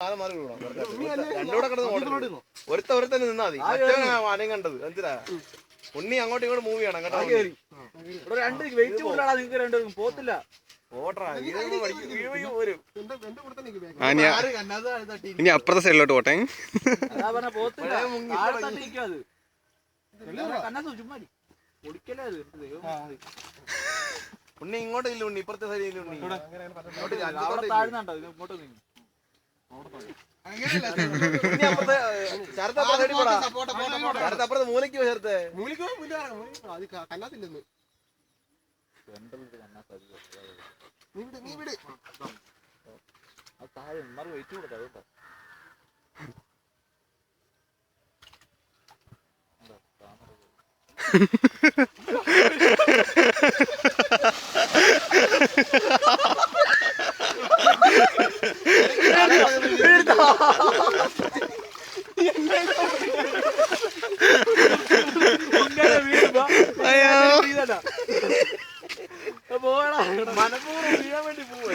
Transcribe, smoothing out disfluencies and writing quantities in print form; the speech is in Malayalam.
രണ്ടൂടെ കിടന്ന് ഒരുത്തന്നെ നിന്നാ മതി. ആനയും കണ്ടത് എന്തിനാ ഉണ്ണി അങ്ങോട്ടും ഇങ്ങോട്ട് മൂവ് ചെയ്യണം കേട്ടോ. രണ്ട് വെയിറ്റ് കൂടുതലാണ് നിങ്ങൾക്ക് രണ്ടുപേർക്കും പോത്തില്ല. ഇനി അപ്പുറത്തെ സൈഡിലോട്ട് പോട്ടെ. ഉണ്ണി ഇങ്ങോട്ട് ഇല്ല, ഉണ്ണി ഇപ്പുറത്തെ സൈഡിൽ ഉണ്ണി താഴ്ന്നുണ്ടോ ഇങ്ങോട്ട് നീങ്ങി. അപ്പുറത്തെ മൂലയ്ക്ക് ചേർത്ത് കന്നാത്തില്ലെന്ന് വെയിറ്റ് കൊടുക്കാം കേട്ടോ. മനപ്പൂർവ്വം വീഴാൻ വേണ്ടി പോവാ.